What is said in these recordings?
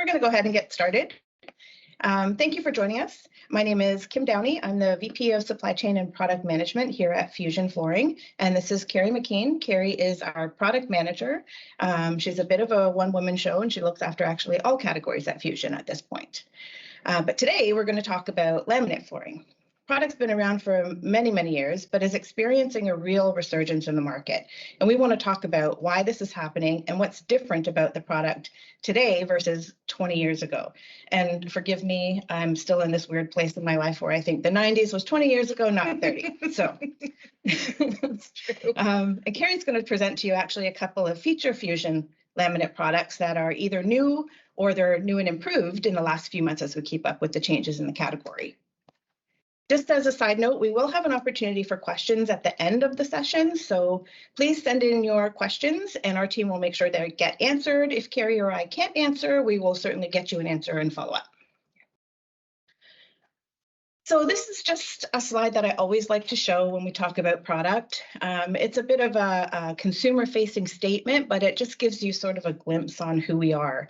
We're going to go ahead and get started. Thank you for joining us. My name is Kim Downey. I'm the VP of Supply Chain and Product Management here at Fuzion Flooring, and this is Kerri Mckean. Kerri is our product manager. She's a bit of a one-woman show, and she looks after actually all categories at Fuzion at this point. But today we're going to talk about laminate flooring. Product's been around for many, many years, but is experiencing a real resurgence in the market. And we want to talk about why this is happening and what's different about the product today versus 20 years ago. And forgive me, I'm still in this weird place in my life where I think the 90s was 20 years ago, not 30. So that's true. And Kerri's going to present to you actually a couple of feature Fuzion laminate products that are either new or they're new and improved in the last few months as we keep up with the changes in the category. Just as a side note, we will have an opportunity for questions at the end of the session, so please send in your questions and our team will make sure they get answered. If Kerri or I can't answer, we will certainly get you an answer and follow up. So this is just a slide that I always like to show when we talk about product. It's a bit of a consumer-facing statement, but it just gives you sort of a glimpse on who we are.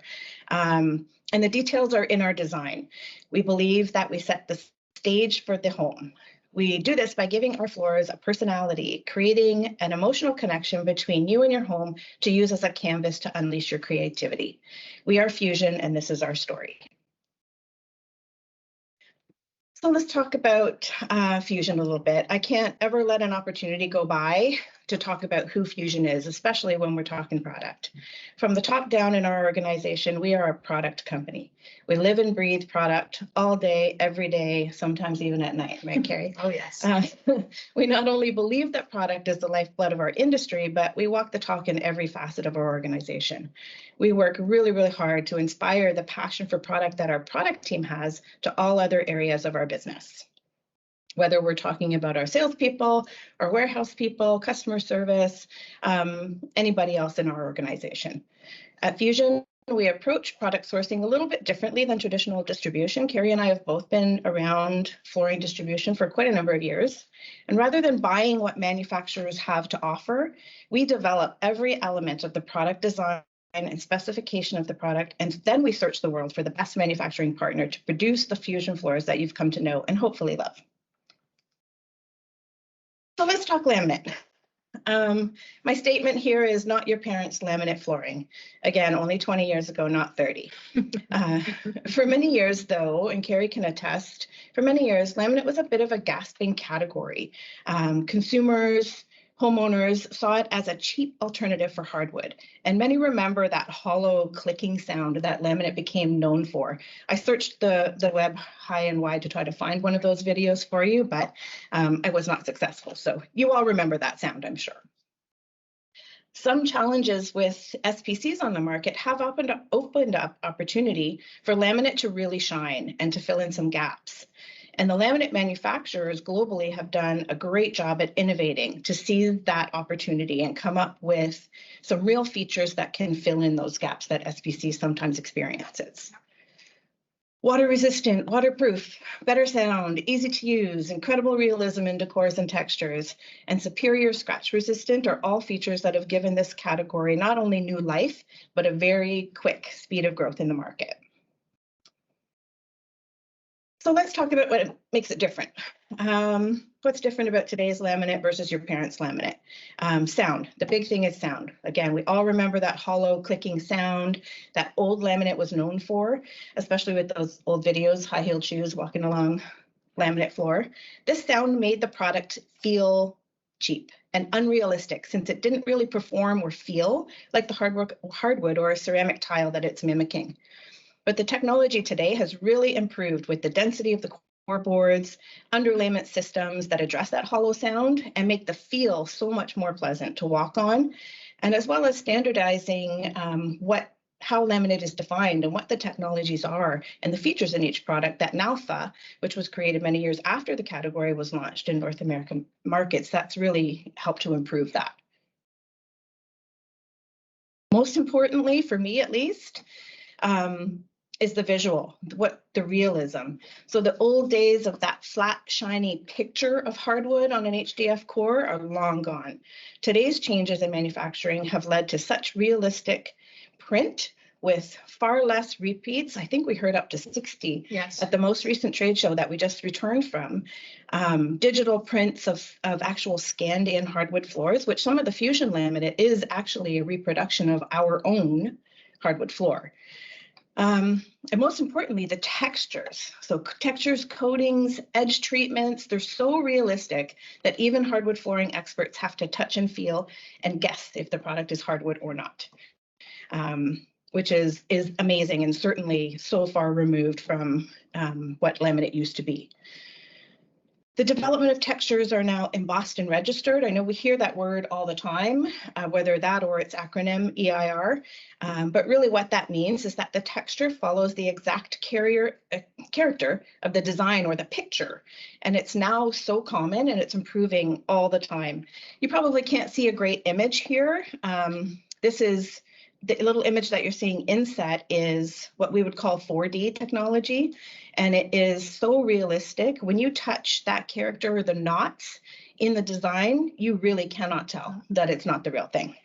And the details are in our design. We believe that we set the stage for the home. We do this by giving our floors a personality, creating an emotional connection between you and your home to use as a canvas to unleash your creativity. We are Fuzion, and this is our story. So let's talk about Fuzion a little bit. I can't ever let an opportunity go by to talk about who Fuzion is, especially when we're talking product. From the top down in our organization, we are a product company. We live and breathe product all day, every day, sometimes even at night, right, Kerri? Oh, yes. We not only believe that product is the lifeblood of our industry, but we walk the talk in every facet of our organization. We work really, really hard to inspire the passion for product that our product team has to all other areas of our business. Whether we're talking about our salespeople, our warehouse people, customer service, anybody else in our organization. At Fuzion, we approach product sourcing a little bit differently than traditional distribution. Kerri and I have both been around flooring distribution for quite a number of years. And rather than buying what manufacturers have to offer, we develop every element of the product design and specification of the product, and then we search the world for the best manufacturing partner to produce the Fuzion floors that you've come to know and hopefully love. So let's talk laminate. My statement here is not your parents' laminate flooring. Again, only 20 years ago, not 30. For many years, though, and Kerri can attest, for many years, laminate was a bit of a gasping category. Consumers, homeowners saw it as a cheap alternative for hardwood, and many remember that hollow clicking sound that laminate became known for. I searched the web high and wide to try to find one of those videos for you, but I was not successful. So you all remember that sound, I'm sure. Some challenges with SPCs on the market have opened up opportunity for laminate to really shine and to fill in some gaps. And the laminate manufacturers globally have done a great job at innovating to seize that opportunity and come up with some real features that can fill in those gaps that SPC sometimes experiences. Water resistant, waterproof, better sound, easy to use, incredible realism in decors and textures, and superior scratch resistant are all features that have given this category not only new life, but a very quick speed of growth in the market. So let's talk about what makes it different. What's different about today's laminate versus your parents' laminate? Sound. The big thing is sound. Again, we all remember that hollow clicking sound that old laminate was known for, especially with those old videos, high-heeled shoes walking along laminate floor. This sound made the product feel cheap and unrealistic since it didn't really perform or feel like the hardwood or a ceramic tile that it's mimicking. But the technology today has really improved with the density of the core boards, underlayment systems that address that hollow sound and make the feel so much more pleasant to walk on, and as well as standardizing how laminate is defined and what the technologies are and the features in each product that NALFA, which was created many years after the category was launched in North American markets, that's really helped to improve that. Most importantly, for me at least, is the visual, the realism. So the old days of that flat, shiny picture of hardwood on an HDF core are long gone. Today's changes in manufacturing have led to such realistic print with far less repeats. I think we heard up to 60 Yes. at the most recent trade show that we just returned from. Digital prints of actual scanned in hardwood floors, which some of the Fuzion laminate is actually a reproduction of our own hardwood floor. And most importantly, the textures. So textures, coatings, edge treatments, they're so realistic that even hardwood flooring experts have to touch and feel and guess if the product is hardwood or not, which is amazing and certainly so far removed from what laminate used to be. The development of textures are now embossed and registered. I know we hear that word all the time, whether that or its acronym EIR, but really what that means is that the texture follows the exact character of the design or the picture. And it's now so common and it's improving all the time. You probably can't see a great image here. This is the little image that you're seeing inset is what we would call 4D technology. And it is so realistic. When you touch that character or the knots in the design, you really cannot tell that it's not the real thing.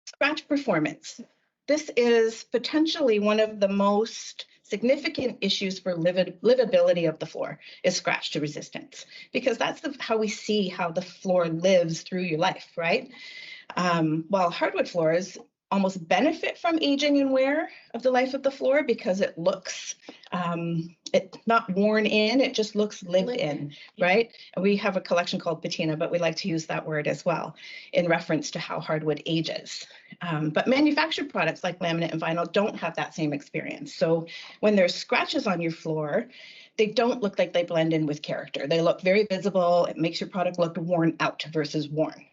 Scratch performance. This is potentially one of the most significant issues for livability of the floor is scratch to resistance, because that's how we see how the floor lives through your life, right? While hardwood floors almost benefit from aging and wear of the life of the floor because it looks, it's not worn in, it just looks lived in, right? And we have a collection called patina, but we like to use that word as well in reference to how hardwood ages. But manufactured products like laminate and vinyl don't have that same experience. So when there's scratches on your floor, they don't look like they blend in with character. They look very visible. It makes your product look worn out versus worn.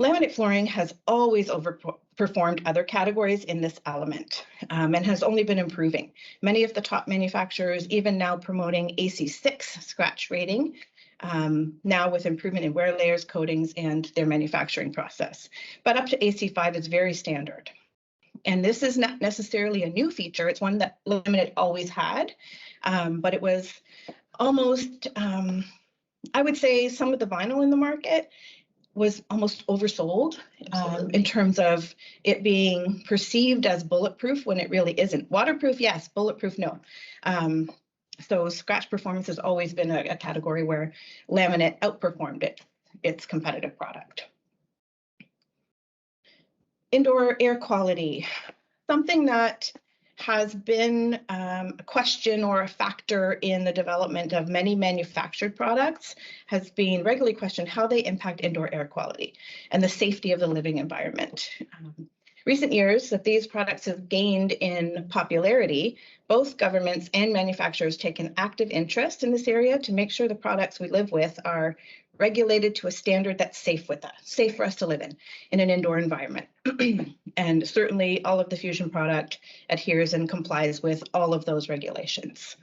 Laminate flooring has always overperformed other categories in this element and has only been improving. Many of the top manufacturers even now promoting AC6 scratch rating, now with improvement in wear layers, coatings, and their manufacturing process. But up to AC5 is very standard. And this is not necessarily a new feature. It's one that laminate always had, but it was almost, I would say some of the vinyl in the market was almost oversold in terms of it being perceived as bulletproof when it really isn't. Waterproof, yes. Bulletproof, no. So scratch performance has always been a category where laminate outperformed its competitive product. Indoor air quality, something that has been a question or a factor in the development of many manufactured products, has been regularly questioned how they impact indoor air quality and the safety of the living environment. Recent years that these products have gained in popularity, both governments and manufacturers take an active interest in this area to make sure the products we live with are regulated to a standard that's safe for us to live in an indoor environment. And certainly all of the Fuzion product adheres and complies with all of those regulations.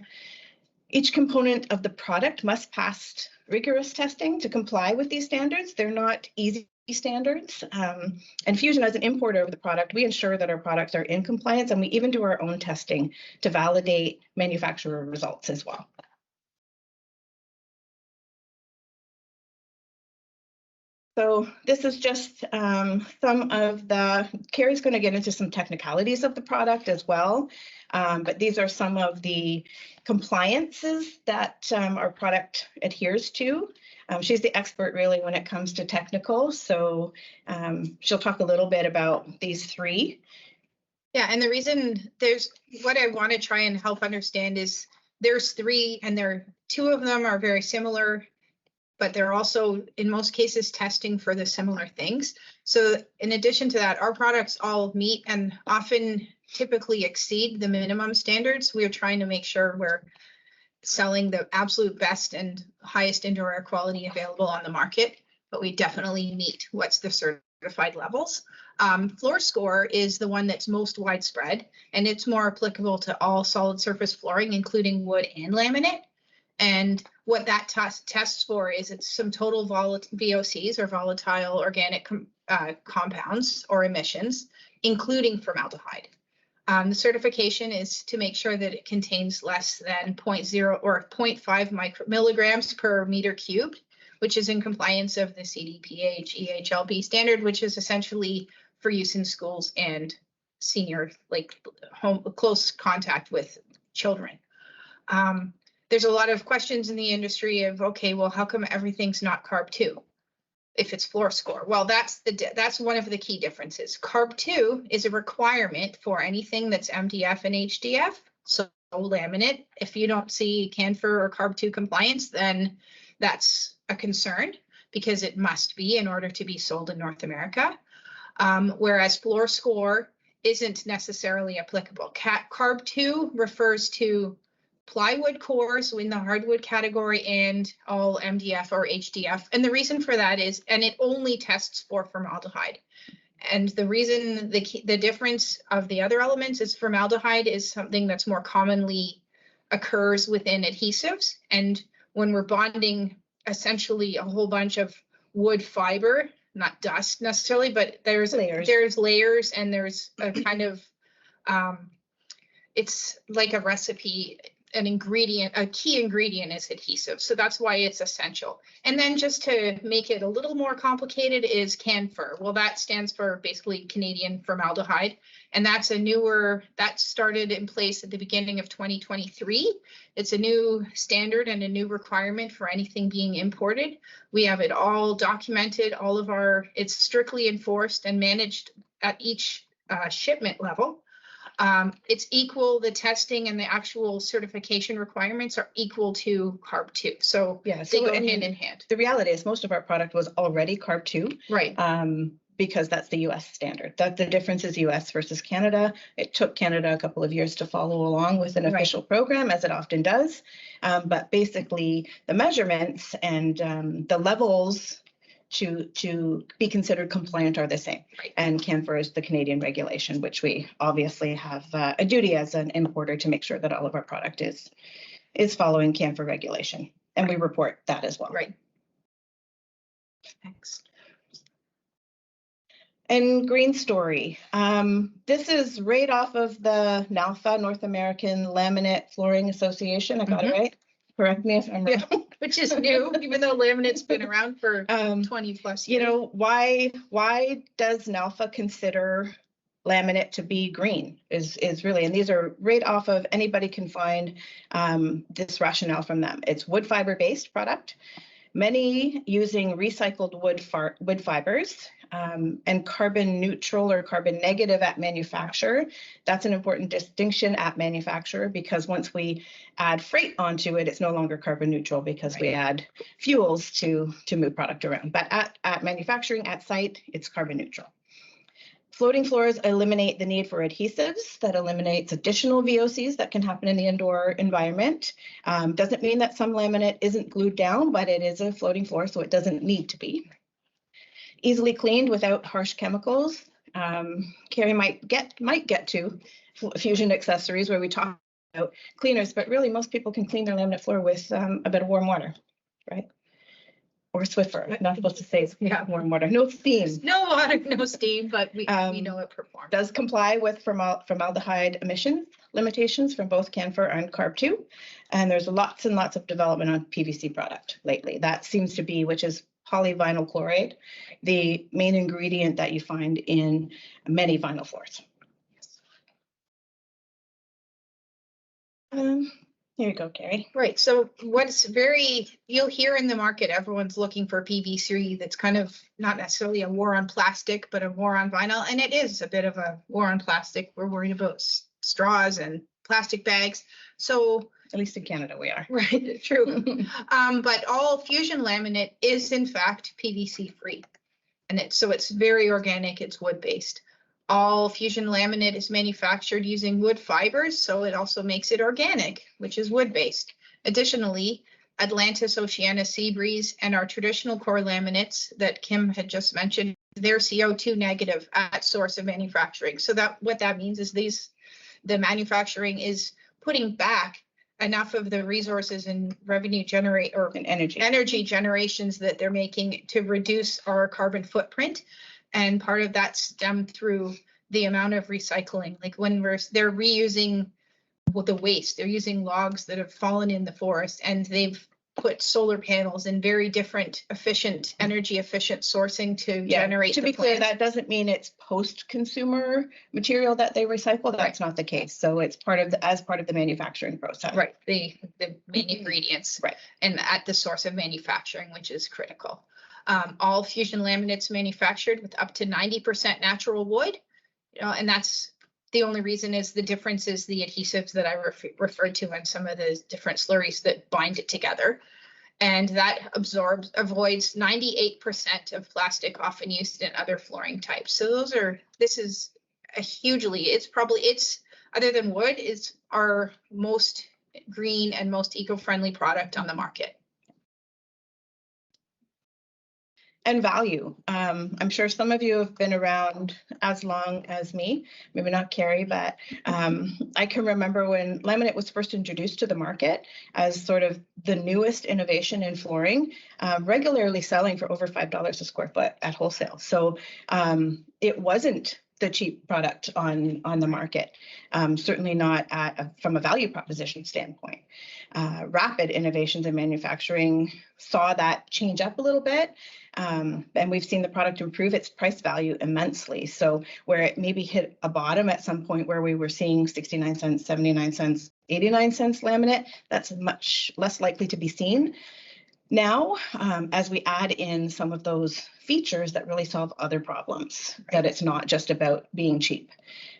Each component of the product must pass rigorous testing to comply with these standards. They're not easy standards. And Fuzion, as an importer of the product, we ensure that our products are in compliance, and we even do our own testing to validate manufacturer results as well. So this is just some of Kerri's going to get into some technicalities of the product as well, but these are some of the compliances that our product adheres to. She's the expert really when it comes to technical, so she'll talk a little bit about these three. Yeah, and the reason what I want to try and help understand is there's three, and two of them are very similar, but they're also, in most cases, testing for the similar things. So in addition to that, our products all meet and often typically exceed the minimum standards. We're trying to make sure we're selling the absolute best and highest indoor air quality available on the market, but we definitely meet what's the certified levels. Floor Score is the one that's most widespread, and it's more applicable to all solid surface flooring, including wood and laminate. And what that tests for is it's some total VOCs, or volatile organic compounds or emissions, including formaldehyde. The certification is to make sure that it contains less than 0.0 or 0.5 milligrams per meter cubed, which is in compliance of the CDPH EHLB standard, which is essentially for use in schools and senior, like home, close contact with children. There's a lot of questions in the industry of, okay, well, how come everything's not CARB 2 if it's floor score? Well, that's one of the key differences. CARB 2 is a requirement for anything that's MDF and HDF. So laminate, if you don't see CANFOR or CARB 2 compliance, then that's a concern because it must be in order to be sold in North America. Whereas floor score isn't necessarily applicable. CARB 2 refers to plywood cores in the hardwood category and all MDF or HDF. And the reason for that is, and it only tests for formaldehyde. And the reason, the difference of the other elements is formaldehyde is something that's more commonly occurs within adhesives. And when we're bonding essentially a whole bunch of wood fiber, not dust necessarily, but there's layers and there's a kind of, it's like a recipe, an ingredient, a key ingredient is adhesive. So that's why it's essential. And then just to make it a little more complicated is CANFOR. Well, that stands for basically Canadian formaldehyde. And that's that started in place at the beginning of 2023. It's a new standard and a new requirement for anything being imported. We have it all documented, it's strictly enforced and managed at each shipment level. It's equal, the testing and the actual certification requirements are equal to CARB 2. So yeah, they go hand in hand. The reality is most of our product was already CARB 2. Right. Because that's the US standard. The difference is US versus Canada. It took Canada a couple of years to follow along with an official program, as it often does. But basically the measurements and the levels to be considered compliant are the same. Right. And CANFOR is the Canadian regulation, which we obviously have a duty as an importer to make sure that all of our product is following CANFOR regulation. And we report that as well. Right. Thanks. And Green Story. This is right off of the NALFA, North American Laminate Flooring Association. I got it right? Correct me if I'm wrong. Yeah, which is new, even though laminate's been around for 20 plus years. You know, why does NALFA consider laminate to be green is really, and these are right off of, anybody can find this rationale from them. It's wood fiber based product, many using recycled wood fibers, and carbon neutral or carbon negative at manufacture. That's an important distinction at manufacture, because once we add freight onto it, it's no longer carbon neutral because we add fuels to move product around. But at manufacturing, at site, it's carbon neutral. Floating floors eliminate the need for adhesives. That eliminates additional VOCs that can happen in the indoor environment. Doesn't mean that some laminate isn't glued down, but it is a floating floor, so it doesn't need to be. Easily cleaned without harsh chemicals. Kerri might get to Fuzion accessories where we talk about cleaners, but really most people can clean their laminate floor with a bit of warm water, right? Or Swiffer. I'm not supposed to say warm water. No steam. No water, no steam, but we know it performs. Does comply with formaldehyde emission limitations from both CANFOR and CARB 2. And there's lots and lots of development on PVC product lately. That seems to be, which is polyvinyl chloride, the main ingredient that you find in many vinyl floors. Here you go, Kerri. Right. So you'll hear in the market, everyone's looking for PVC. That's kind of not necessarily a war on plastic, but a war on vinyl. And it is a bit of a war on plastic. We're worried about straws and plastic bags. So at least in Canada we are. Right, true. But all Fuzion laminate is in fact PVC free. And so it's very organic, it's wood-based. All Fuzion laminate is manufactured using wood fibers, so it also makes it organic, which is wood-based. Additionally, Atlantis, Oceania, Seabreeze, and our traditional core laminates that Kim had just mentioned, they're CO2 negative at source of manufacturing. So what that means is the manufacturing is putting back enough of the resources and revenue energy generations that they're making to reduce our carbon footprint. And part of that stemmed through the amount of recycling. Like when they're reusing the waste, they're using logs that have fallen in the forest, and they've put solar panels and very different efficient, energy efficient sourcing to Yeah, generate to the be clear, plants. that doesn't mean it's post-consumer material that they recycle. That's not the case. So it's part of as part of the manufacturing process. Right, the main ingredients. Right. And at the source of manufacturing, which is critical. All Fuzion laminates manufactured with up to 90% natural wood. And that's the only reason is the difference is the adhesives that I referred to and some of the different slurries that bind it together. And that avoids 98% of plastic often used in other flooring types. So this is a hugely, it's other than wood, is our most green and most eco-friendly product on the market. And value. I'm sure some of you have been around as long as me, maybe not Kerri, but I can remember when laminate was first introduced to the market as sort of the newest innovation in flooring, regularly selling for over $5 a square foot at wholesale. So it wasn't the cheap product on the market, certainly not from a value proposition standpoint. Rapid innovations in manufacturing saw that change up a little bit, and we've seen the product improve its price value immensely. So where it maybe hit a bottom at some point where we were seeing 69 cents, 79 cents, 89 cents laminate, that's much less likely to be seen now, as we add in some of those features that really solve other problems, that it's not just about being cheap.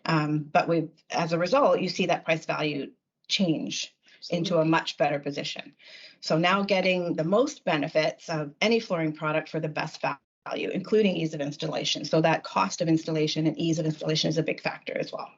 But as a result, you see that price value change into a much better position. So now getting the most benefits of any flooring product for the best value, including ease of installation. So that cost of installation and ease of installation is a big factor as well.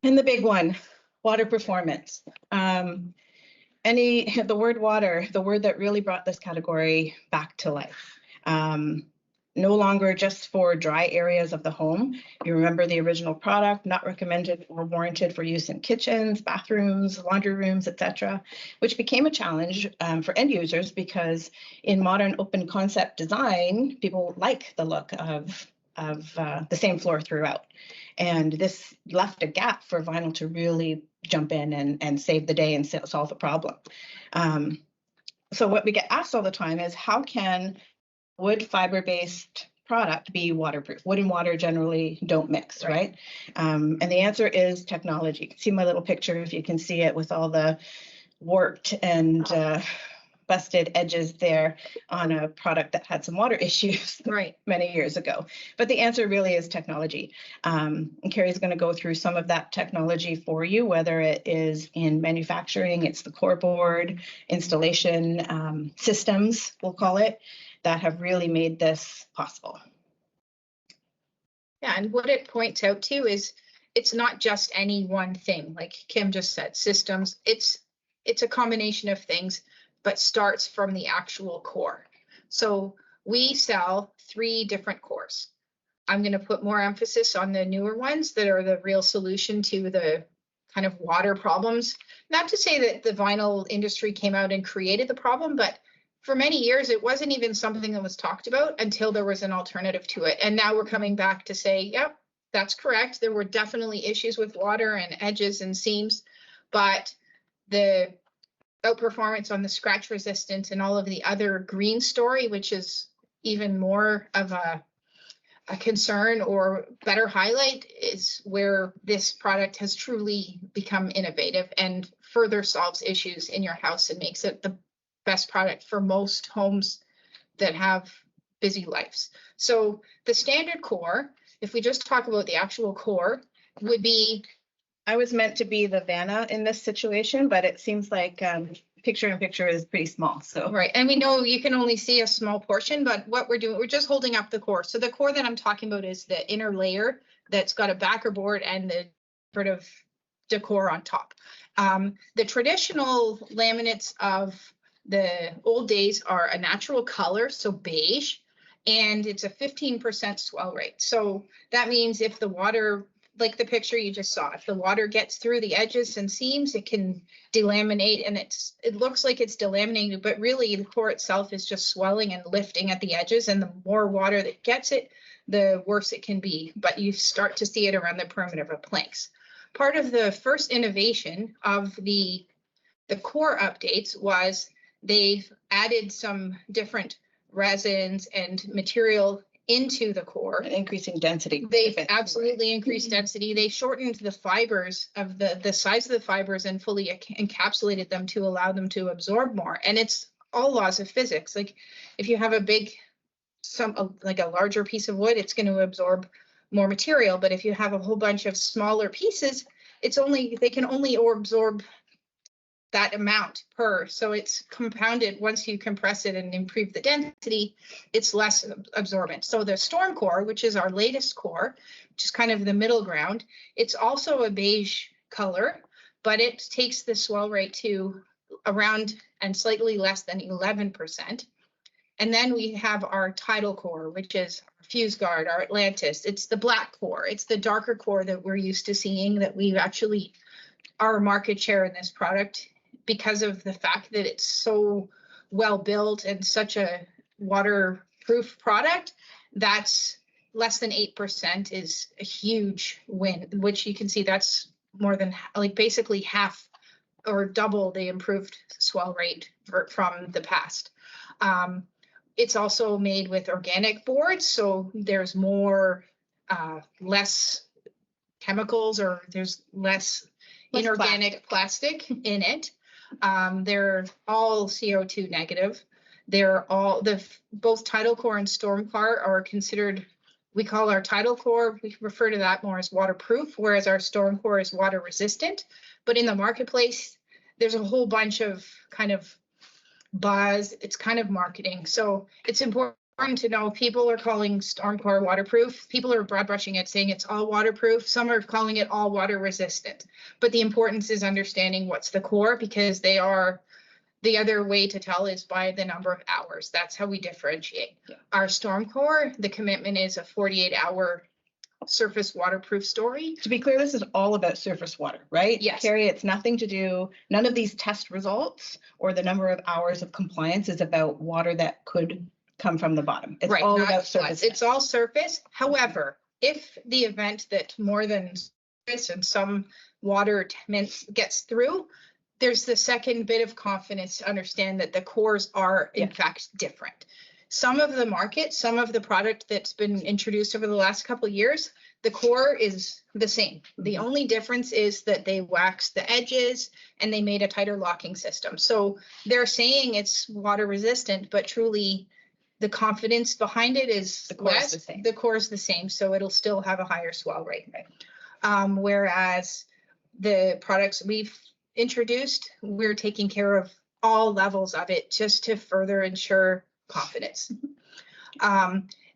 And the big one, water performance. The word water, the word that really brought this category back to life. No longer just for dry areas of the home. You remember the original product, not recommended or warranted for use in kitchens, bathrooms, laundry rooms, etc., which became a challenge for end users because in modern open concept design, people like the look of the same floor throughout. And this left a gap for vinyl to really jump in and save the day and solve the problem. So what we get asked all the time is how can wood fiber-based product be waterproof? Wood and water generally don't mix, right? And the answer is technology. You can see my little picture if you can see it with all the warped and busted edges there on a product that had some water issues many years ago. But the answer really is technology. And Kerri's going to go through some of that technology for you, whether it is in manufacturing, it's the core board, installation systems, we'll call it, that have really made this possible. Yeah, and what it points out to is it's not just any one thing, like Kim just said, systems. It's a combination of things, but starts from the actual core. So we sell 3 different cores. I'm going to put more emphasis on the newer ones that are the real solution to the kind of water problems. Not to say that the vinyl industry came out and created the problem, but for many years, it wasn't even something that was talked about until there was an alternative to it. And now we're coming back to say, yep, that's correct. There were definitely issues with water and edges and seams, but the outperformance on the scratch resistance and all of the other green story, which is even more of a concern or better highlight, is where this product has truly become innovative and further solves issues in your house and makes it the best product for most homes that have busy lives. So the standard core, if we just talk about the actual core, would be. I was meant to be the Vanna in this situation, but it seems like picture in picture is pretty small. So right, and we know you can only see a small portion, but what we're doing, we're just holding up the core. So the core that I'm talking about is the inner layer that's got a backer board and the sort of decor on top. The traditional laminates of the old days are a natural color, so beige, and it's a 15% swell rate. So that means if the water, like the picture you just saw, if the water gets through the edges and seams, it can delaminate, and it looks like it's delaminated, but really the core itself is just swelling and lifting at the edges, and the more water that gets it, the worse it can be. But you start to see it around the perimeter of planks. Part of the first innovation of the the core updates was they've added some different resins and material into the core. And increasing density. They've absolutely increased density. They shortened the fibers of the size of the fibers and fully encapsulated them to allow them to absorb more. And it's all laws of physics. Like if you have like a larger piece of wood, it's going to absorb more material. But if you have a whole bunch of smaller pieces, they can only absorb that amount per. So it's compounded. Once you compress it and improve the density, it's less absorbent. So the storm core, which is our latest core, which is kind of the middle ground, it's also a beige color, but it takes the swell rate to around and slightly less than 11%. And then we have our tidal core, which is FuseGuard, our Atlantis. It's the black core. It's the darker core that we're used to seeing, that we've actually, our market share in this product, because of the fact that it's so well built and such a waterproof product, that's less than 8% is a huge win, which you can see that's more than like basically half or double the improved swell rate from the past. It's also made with organic boards, so there's less chemicals, or there's less inorganic plastic in it. They're all CO2 negative. They're all both tidal core and storm core are considered, we call our tidal core, we refer to that more as waterproof, whereas our storm core is water resistant. But in the marketplace, there's a whole bunch of kind of buzz. It's kind of marketing. So it's important to know people are calling storm core waterproof. People are broad brushing it, saying it's all waterproof. Some are calling it all water resistant. But the importance is understanding what's the core, because they are, the other way to tell is by the number of hours. That's how we differentiate. Yeah. Our storm core, the commitment is a 48-hour surface waterproof story. To be clear, this is all about surface water, right? Yes. Kerri, it's nothing to do, none of these test results or the number of hours of compliance is about water that could come from the bottom. It's all about surface. It's all surface. However, if the event that more than surface and some water gets through, there's the second bit of confidence to understand that the cores are in fact different. Some of the market, some of the product that's been introduced over the last couple of years, the core is the same. The only difference is that they waxed the edges and they made a tighter locking system. So they're saying it's water resistant, but truly the confidence behind it is less. The core is the same, so it'll still have a higher swell rate. Right? Whereas the products we've introduced, we're taking care of all levels of it just to further ensure confidence.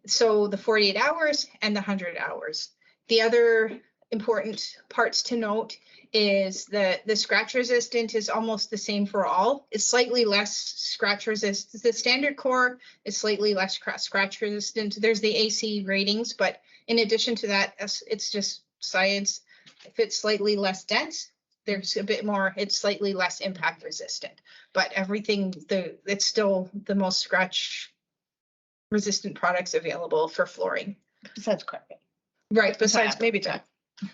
So the 48 hours and the 100 hours. The other important parts to note is that the scratch resistant is almost the same for all. It's slightly less scratch resistant. The standard core is slightly less scratch resistant. There's the AC ratings, but in addition to that, it's just science. If it's slightly less dense, there's a bit more, it's slightly less impact resistant, but everything, it's still the most scratch resistant products available for flooring. Besides carpet. Right, besides maybe that.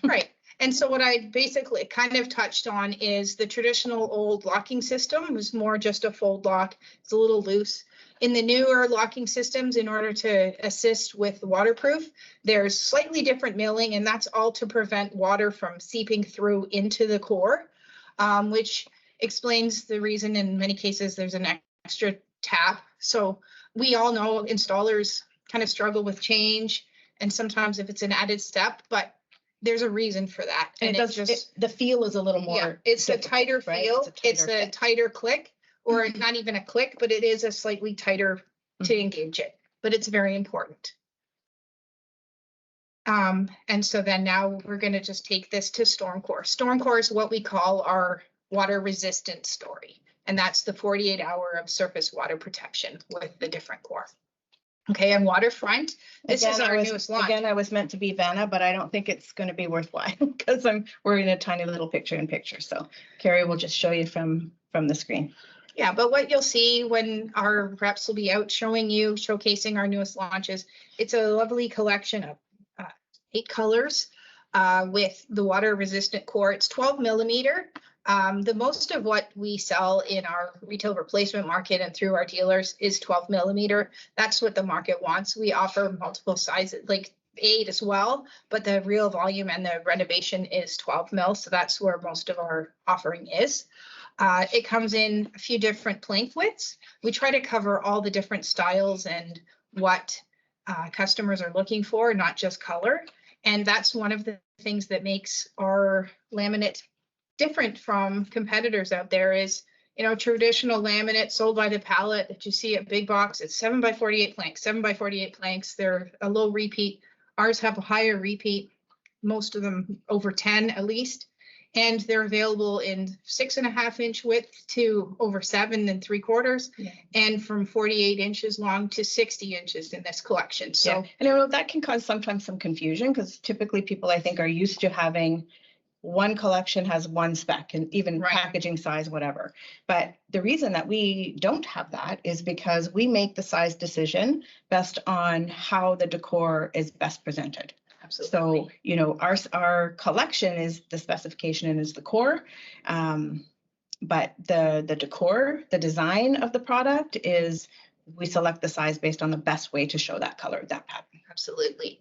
Right. And so what I basically kind of touched on is the traditional old locking system was more just a fold lock. It's a little loose. In the newer locking systems, in order to assist with waterproof, there's slightly different milling, and that's all to prevent water from seeping through into the core, which explains the reason in many cases there's an extra tap. So we all know installers kind of struggle with change, and sometimes if it's an added step, but there's a reason for that. And the feel is a little more. It's a tighter feel. It's a tighter click, or not even a click, but it is a slightly tighter to engage it. But it's very important. And so then now we're going to just take this to storm core. Storm core is what we call our water resistant story. And that's the 48-hour of surface water protection with the different core. Okay, and waterfront, this is our newest launch. Again, I was meant to be Vanna, but I don't think it's going to be worthwhile because we're in a tiny little picture-in-picture. So Kerri will just show you from the screen. Yeah, but what you'll see when our reps will be out showcasing our newest launches, it's a lovely collection of 8 colors with the water resistant core. It's 12 millimeter. The most of what we sell in our retail replacement market and through our dealers is 12 millimeter. That's what the market wants. We offer multiple sizes, like 8 as well, but the real volume and the renovation is 12 mil. So that's where most of our offering is. It comes in a few different plank widths. We try to cover all the different styles and what customers are looking for, not just color. And that's one of the things that makes our laminate different from competitors out there. Is, you know, traditional laminate sold by the pallet that you see at big box, it's 7 by 48 planks, 7 by 48 planks. They're a low repeat. Ours have a higher repeat, most of them over 10 at least. And they're available in 6.5 inch width to over 7 3/4, and from 48 inches long to 60 inches in this collection. So, and I know that can cause sometimes some confusion, because typically people, I think, are used to having one collection has one spec and even packaging size, whatever. But the reason that we don't have that is because we make the size decision based on how the decor is best presented. absolutely. So, you know, our collection is the specification and is the core. But the decor, the design of the product is, we select the size based on the best way to show that color, that pattern. Absolutely.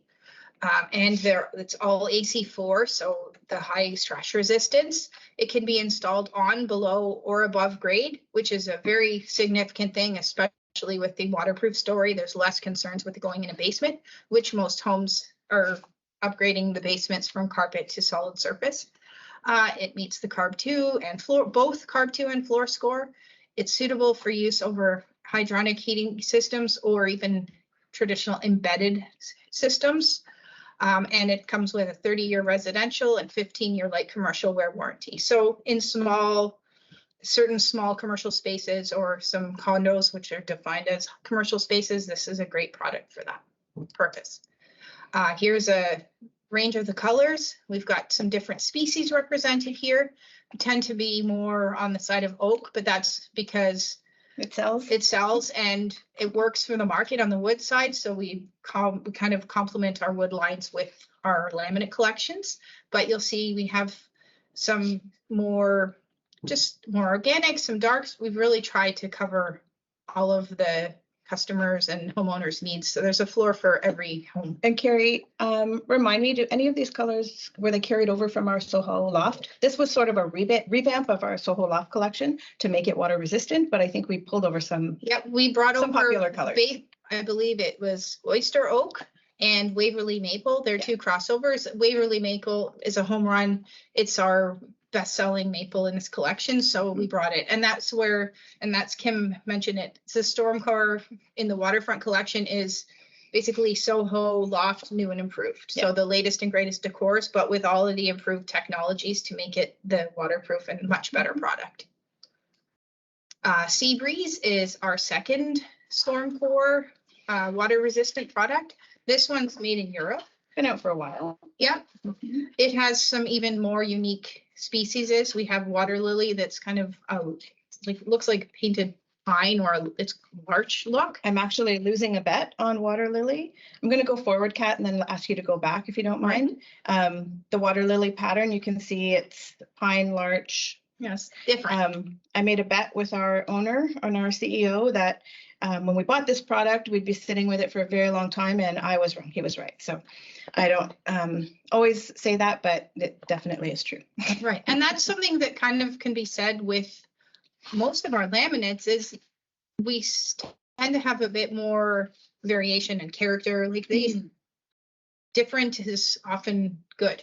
And it's all AC4, so the high stress resistance. It can be installed on, below, or above grade, which is a very significant thing, especially with the waterproof story. There's less concerns with it going in a basement, which most homes are upgrading the basements from carpet to solid surface. It meets the CARB 2 and both CARB 2 and floor score. It's suitable for use over hydronic heating systems or even traditional embedded systems. And it comes with a 30-year residential and 15-year light commercial wear warranty. So in certain small commercial spaces or some condos, which are defined as commercial spaces, this is a great product for that purpose. Here's a range of the colors. We've got some different species represented here. We tend to be more on the side of oak, but that's because it sells and it works for the market on the wood side. So we kind of complement our wood lines with our laminate collections. But you'll see we have some more organic, some darks. We've really tried to cover all of the customers and homeowners needs. So there's a floor for every home. And Kerri, remind me, do any of these colors, were they carried over from our Soho Loft? This was sort of a revamp of our Soho Loft collection to make it water resistant, but I think we pulled over some. Yep, we brought some over popular colors. I believe it was oyster oak and Waverly maple. They're two crossovers. Waverly maple is a home run. It's our best-selling maple in this collection, so we brought it. And that's Kim mentioned it. It's the Stormcore in the waterfront collection is basically Soho Loft new and improved. So the latest and greatest decors, but with all of the improved technologies to make it the waterproof and much better product. Sea Breeze is our second Stormcore water resistant product. This one's made in Europe. Been out for a while. Yeah. It has some even more unique species. We have water lily that's kind of looks like painted pine, or it's larch look. I'm actually losing a bet on water lily. I'm going to go forward, Kat, and then ask you to go back if you don't mind. The water lily pattern, you can see it's pine, larch. Yes, different. I made a bet with our owner and our CEO that when we bought this product, we'd be sitting with it for a very long time, and I was wrong. He was right. So I don't always say that, but it definitely is true. Right. And that's something that kind of can be said with most of our laminates is we tend to have a bit more variation and character. Like these different is often good.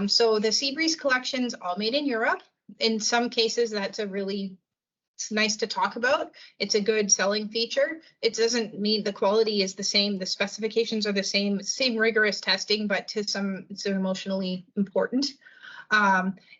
So the Sea Breeze collections all made in Europe. In some cases, it's nice to talk about. It's a good selling feature. It doesn't mean the quality is the same. The specifications are the same rigorous testing, but to some, it's emotionally important.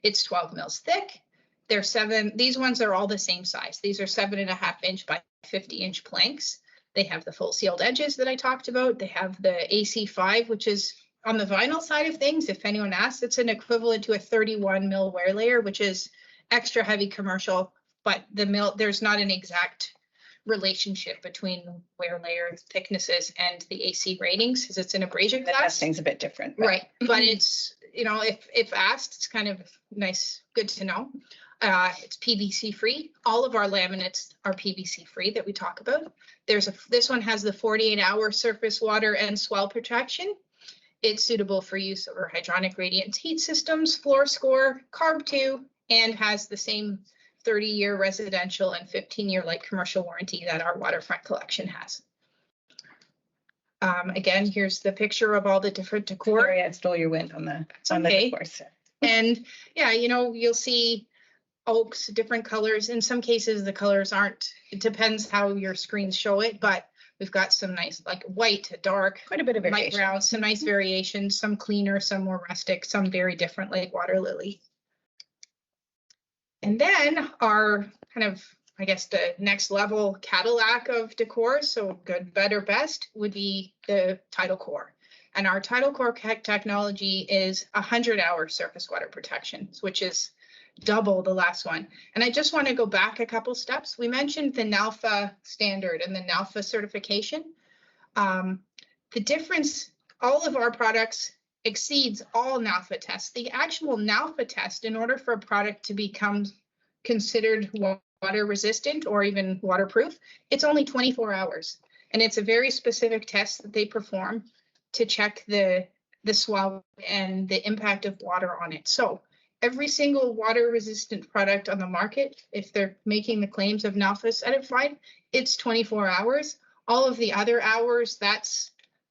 It's 12 mils thick. These ones are all the same size. These are 7.5 inch by 50 inch planks. They have the full sealed edges that I talked about. They have the AC5, which is on the vinyl side of things. If anyone asks, it's an equivalent to a 31 mil wear layer, which is extra heavy commercial. But there's not an exact relationship between wear layer thicknesses and the AC ratings, because it's an abrasion class. The testing's a bit different. Right, but you know, if asked, it's kind of nice, good to know. It's PVC free. All of our laminates are PVC free that we talk about. This one has the 48-hour surface water and swell protection. It's suitable for use over hydronic radiant heat systems, floor score, carb 2, and has the same 30-year residential and 15-year light commercial warranty that our waterfront collection has. Again, here's the picture of all the different decor. Sorry, I stole your wind on the decor. And yeah, you know, you'll see oaks, different colors. In some cases, the colors aren't, it depends how your screens show it, but we've got some nice, like white, dark, Quite a bit of light variation. brown, some nice variations, some cleaner, some more rustic, some very different, like water lily. And then our kind of, I guess, the next level Cadillac of decor, so good, better, best, would be the Tidal Core. And our Tidal Core technology is 100-hour surface water protection, which is double the last one. And I just want to go back a couple steps. We mentioned the NALFA standard and the NALFA certification. The difference, all of our products exceeds all NALFA tests. The actual NALFA test, in order for a product to become considered water resistant or even waterproof, it's only 24 hours. And it's a very specific test that they perform to check the swell and the impact of water on it. So every single water resistant product on the market, if they're making the claims of NALFA certified, it's 24 hours. All of the other hours, that's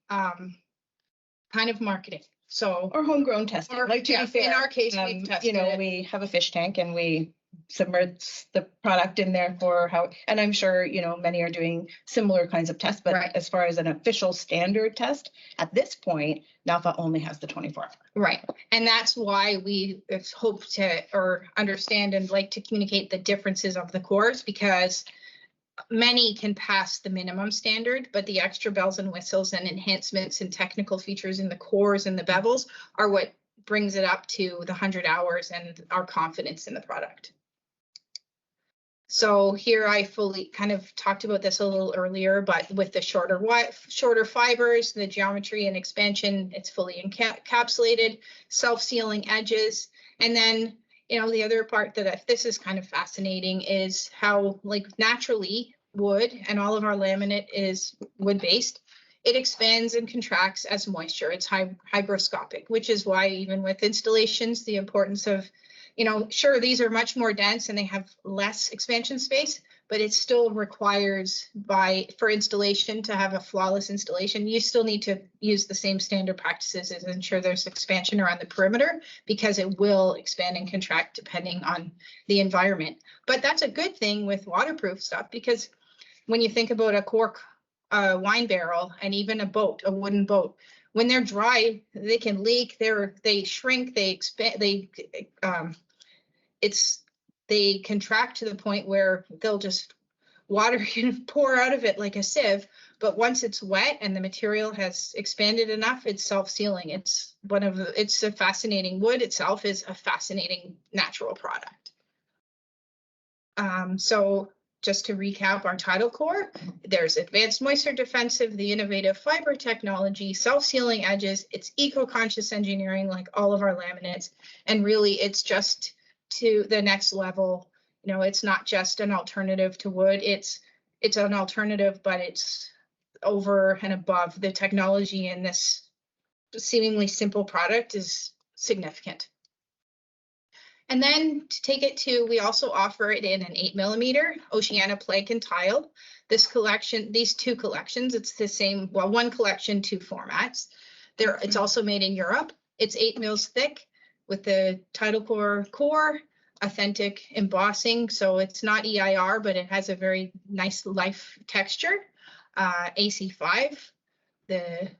kind of marketing. So, or homegrown testing. Or, like, to be fair, in our case, we've tested you know, it. we have a fish tank and we submerge the product in there for how, and I'm sure, you know, many are doing similar kinds of tests, but Right. as far as an official standard test, at this point, NALFA only has the 24 hour. Right. And that's why we hope to, or understand and like to communicate the differences of the cores, because many can pass the minimum standard, but the extra bells and whistles and enhancements and technical features in the cores and the bevels are what brings it up to the 100 hours and our confidence in the product. So here I fully kind of talked about this a little earlier, but with the shorter fibers, the geometry and expansion, it's fully encapsulated, self-sealing edges. And then, you know, the other part that this is kind of fascinating is how, like, naturally wood, and all of our laminate is wood-based, it expands and contracts as moisture. It's hygroscopic, which is why even with installations, the importance of, you know, sure, these are much more dense and they have less expansion space, but it still requires for installation to have a flawless installation, you still need to use the same standard practices and ensure there's expansion around the perimeter, because it will expand and contract depending on the environment. But that's a good thing with waterproof stuff, because when you think about a cork wine barrel and even a wooden boat, when they're dry, they can leak, they shrink, they expand, they contract to the point where they'll just, water can pour out of it like a sieve. But once it's wet and the material has expanded enough, it's self-sealing. It's a fascinating, wood itself is a fascinating natural product. So just to recap our Tidal Core, there's advanced moisture defensive, the innovative fiber technology, self-sealing edges, it's eco-conscious engineering like all of our laminates, and really it's just to the next level. You know, it's not just an alternative to wood, it's an alternative, but it's over and above. The technology in this seemingly simple product is significant. And then to take it to, we also offer it in an 8mm Oceana plank and tile. This collection, these two collections, it's the same, well, one collection, two formats. It's also made in Europe. It's 8 mils thick with the Tidal core, authentic embossing. So it's not EIR, but it has a very nice life texture. AC5, the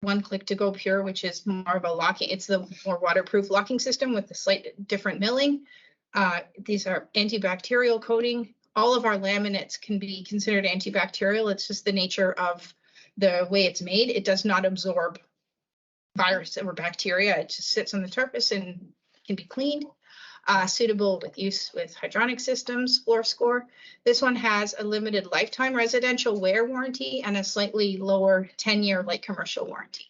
one click to go pure, which is more of a locking, it's the more waterproof locking system with the slight different milling. These are antibacterial coating. All of our laminates can be considered antibacterial. It's just the nature of the way it's made. It does not absorb virus or bacteria. It just sits on the surface and can be cleaned. Suitable with use with hydronic systems, floor score. This one has a limited lifetime residential wear warranty and a slightly lower 10-year light commercial warranty.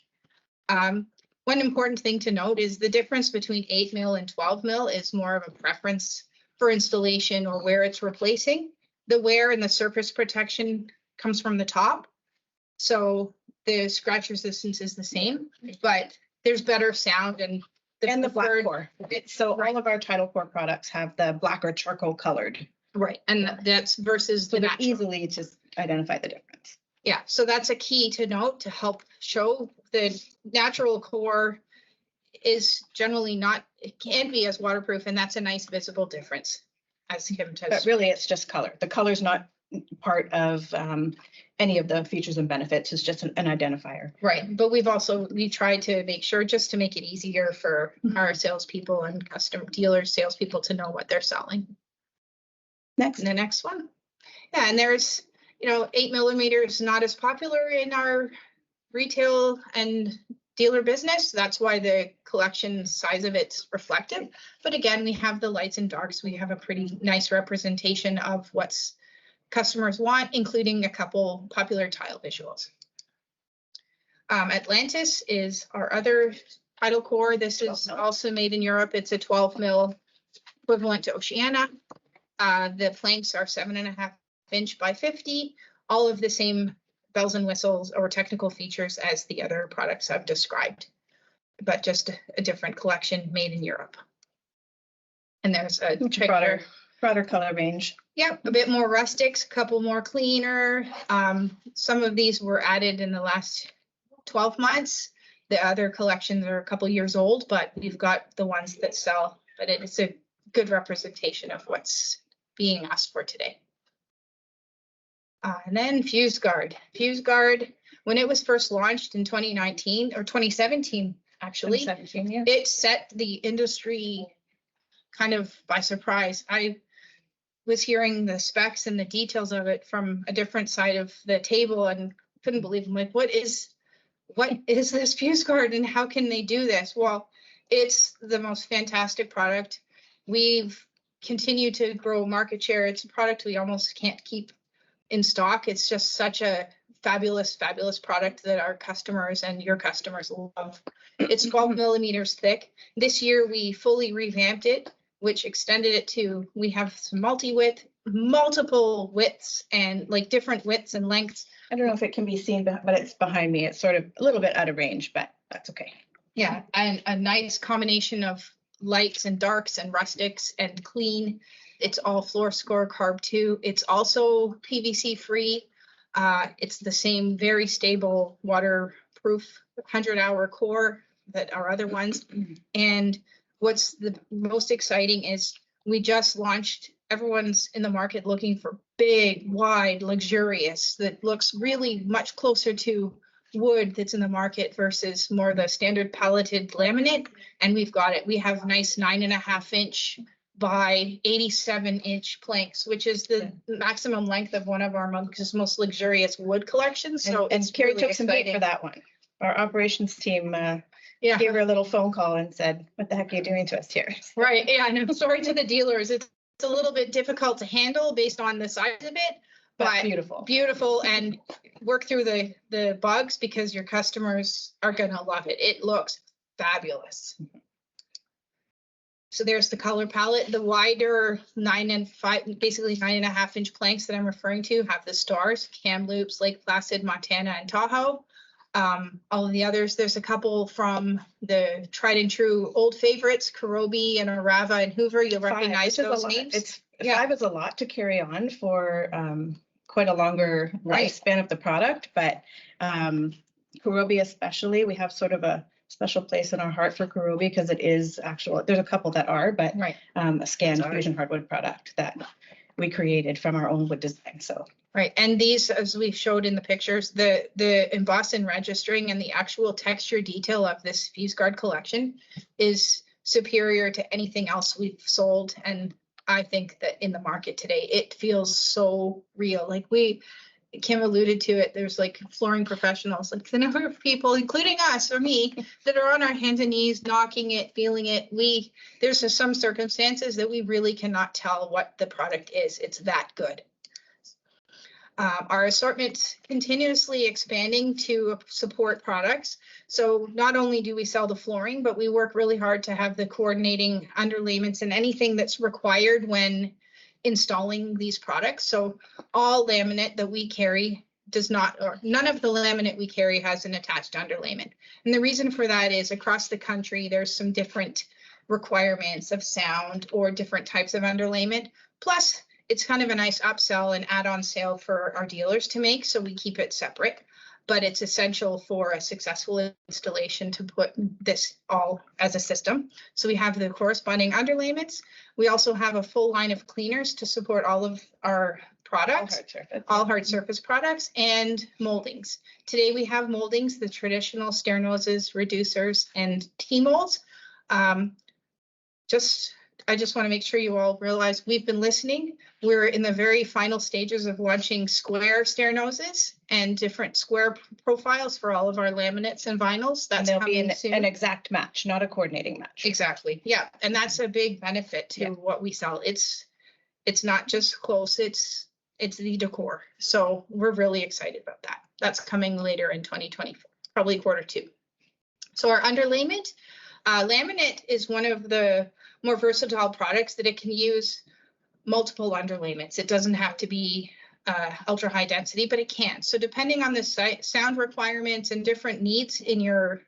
one important thing to note is the difference between 8 mil and 12 mil is more of a preference for installation or where it's replacing. The wear and the surface protection comes from the top. So the scratch resistance is the same, but there's better sound and the black preferred- core. So Right. all of our Tidal Core products have the black or charcoal colored. Right, and that's versus So the they're natural. easily to identify the difference. Yeah, so that's a key to note to help show the natural core is generally not, it can be as waterproof, and that's a nice visible difference, as Kim But says. really, it's just color. The color's not part of any of the features and benefits. It's just an identifier. Right, but we tried to make sure, just to make it easier for our salespeople and custom dealers, salespeople to know what they're selling. Next. And the next one. Yeah, and there's, 8 millimeters not as popular in our retail and dealer business. That's why the collection size of it's reflective. But again, we have the lights and darks. We have a pretty nice representation of what's customers want, including a couple popular tile visuals. Atlantis is our other Tidal Core. This is also made in Europe. It's a 12 mil equivalent to Oceania. The planks are 7.5 inch by 50, all of the same bells and whistles or technical features as the other products I've described, but just a different collection made in Europe. And there's a broader color range. Yep, a bit more rustics, a couple more cleaner. Some of these were added in the last 12 months. The other collections are a couple years old, but we've got the ones that sell, but it's a good representation of what's being asked for today. And then FuseGuard. FuseGuard, when it was first launched in 2019 or 2017, actually, 2017, yeah. it set the industry kind of by surprise. I was hearing the specs and the details of it from a different side of the table and couldn't believe them. Like, what is this FuseGuard and how can they do this? Well, it's the most fantastic product. We've continued to grow market share. It's a product we almost can't keep in stock. It's just such a fabulous, fabulous product that our customers and your customers love. It's 12 millimeters thick. This year we fully revamped it, which extended it to, we have some multi-width, multiple widths and like different widths and lengths. I don't know if it can be seen, but it's behind me. It's sort of a little bit out of range, but that's okay. Yeah, and a nice combination of lights and darks and rustics and clean. It's all floor score carb too. It's also PVC free. It's the same very stable waterproof 100-hour core that our other ones. And what's the most exciting is we just launched, everyone's in the market looking for big, wide, luxurious, that looks really much closer to wood that's in the market versus more the standard palleted laminate. And we've got it. We have nice 9.5 inch by 87 inch planks, which is the maximum length of one of our most luxurious wood collections. So and it's Kerri really took some heat exciting for that one. Our operations team Yeah, gave her a little phone call and said, "What the heck are you doing to us here?" right. Yeah, and I'm sorry to the dealers. It's a little bit difficult to handle based on the size of it, But but beautiful. and work through the bugs because your customers are gonna love it. It looks fabulous. So there's the color palette. The wider 9 and 5, basically 9.5 inch planks that I'm referring to have the stars, Kamloops, Lake Placid, Montana, and Tahoe. All of the others, there's a couple from the tried and true old favorites, Karobi and Arava and Hoover. You'll recognize those names. Yeah. 5 is a lot to carry on for quite a longer Right. lifespan of the product, but Karobi especially, we have sort of a special place in our heart for Karobi because it is actual, there's a couple that are, but Right. a scanned fusion hardwood product that we created from our own wood design. So Right, and these, as we showed in the pictures, the emboss and registering and the actual texture detail of this FuseGuard collection is superior to anything else we've sold. And I think that in the market today, it feels so real. Like Kim alluded to it, there's like flooring professionals, like the number of people, including us or me, that are on our hands and knees, knocking it, feeling it. There's some circumstances that we really cannot tell what the product is. It's that good. Our assortment's continuously expanding to support products. So not only do we sell the flooring, but we work really hard to have the coordinating underlayments and anything that's required when installing these products. So all laminate that we carry does not, or none of the laminate we carry has an attached underlayment. And the reason for that is across the country, there's some different requirements of sound or different types of underlayment. Plus, it's kind of a nice upsell and add-on sale for our dealers to make, so we keep it separate. But it's essential for a successful installation to put this all as a system. So we have the corresponding underlayments. We also have a full line of cleaners to support all of our products, all hard surface products, and moldings. Today we have moldings, the traditional stair noses, reducers, and T-molds. I just want to make sure you all realize we've been listening. We're in the very final stages of launching square stair noses and different square profiles for all of our laminates and vinyls. That's There'll be soon. an exact match, not a coordinating match. Exactly. Yeah. And that's a big benefit to what we sell. It's not just close, it's the decor. So we're really excited about that. That's coming later in 2024, probably Q2. So our underlayment, laminate is one of the more versatile products that it can use multiple underlayments. It doesn't have to be ultra high density, but it can. So depending on the sound requirements and different needs in your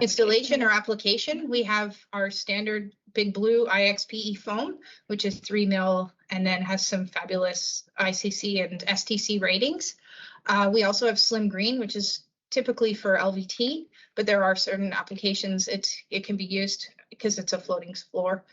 installation or application, we have our standard Big Blue IXPE foam, which is 3 mil and then has some fabulous ICC and STC ratings. We also have Slim Green, which is typically for LVT, but there are certain applications it can be used because it's a floating floor.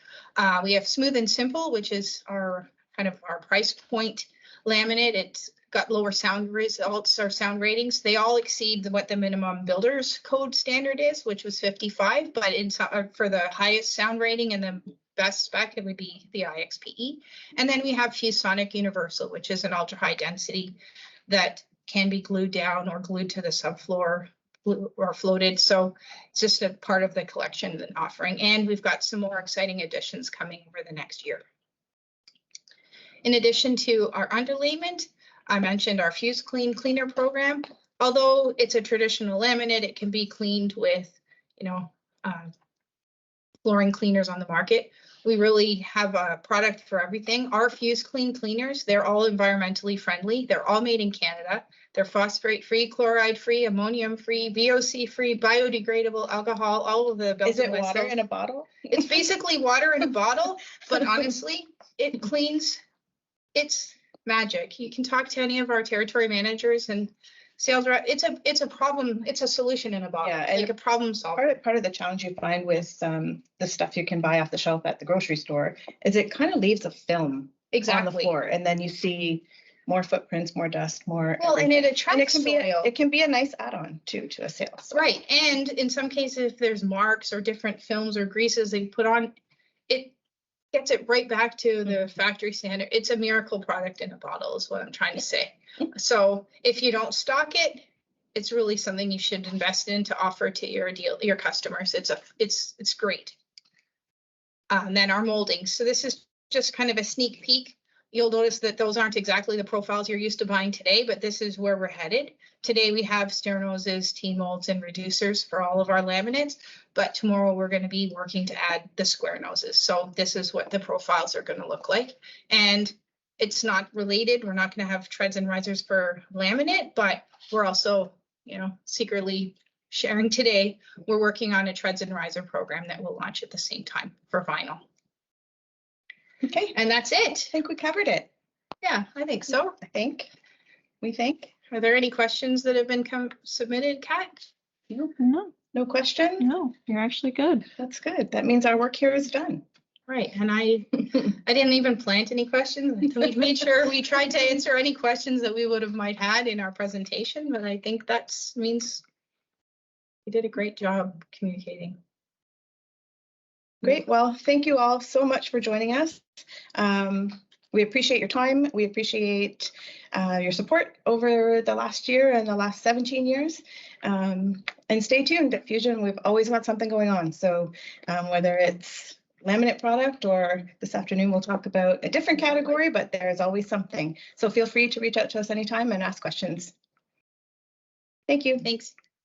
We have Smooth and Simple, which is our kind of our price point laminate. It's got lower sound results or sound ratings. They all exceed what the minimum builder's code standard is, which was 55, but for the highest sound rating and the best spec, it would be the IXPE. And then we have Fusonic Universal, which is an ultra high density that can be glued down or glued to the subfloor or floated. So it's just a part of the collection and offering. And we've got some more exciting additions coming over the next year. In addition to our underlayment, I mentioned our Fuse Clean Cleaner program. Although it's a traditional laminate, it can be cleaned with, flooring cleaners on the market. We really have a product for everything. Our Fuse Clean cleaners, they're all environmentally friendly. They're all made in Canada. They're phosphate-free, chloride-free, ammonium-free, VOC-free, biodegradable, alcohol, all of the bells and whistles. Is it water in a bottle? It's basically water in a bottle, but honestly, it cleans. It's magic. You can talk to any of our territory managers and sales rep. It's a problem. It's a solution in a bottle. Yeah, like a problem solver. Part of the challenge you find with the stuff you can buy off the shelf at the grocery store is it kind of leaves a film on the floor, and then you see more footprints, more dust, more. Well, everything. And it attracts it can be a nice add-on to a sale. So. Right, and in some cases, if there's marks or different films or greases they put on, it gets it right back to the factory standard. It's a miracle product in a bottle, is what I'm trying to say. So if you don't stock it, it's really something you should invest in to offer to your customers. It's great. And then our moldings. So this is just kind of a sneak peek. You'll notice that those aren't exactly the profiles you're used to buying today, but this is where we're headed. Today we have stair noses, T-molds, and reducers for all of our laminates, but tomorrow we're going to be working to add the square noses. So this is what the profiles are going to look like. And it's not related. We're not going to have treads and risers for laminate, but we're also, secretly sharing today, we're working on a treads and riser program that will launch at the same time for vinyl. Okay. And that's it. I think we covered it. Yeah, I think so. We think. Are there any questions that have been submitted, Kat? No. No question? No, you're actually good. That's good. That means our work here is done. Right. And I didn't even plant any questions. We made sure we tried to answer any questions that we might had in our presentation, but I think that means we did a great job communicating. Great. Well, thank you all so much for joining us. We appreciate your time. We appreciate your support over the last year and the last 17 years. And stay tuned at Fuzion. We've always got something going on. So whether it's laminate product, or this afternoon we'll talk about a different category, but there's always something. So feel free to reach out to us anytime and ask questions. Thank you. Thanks.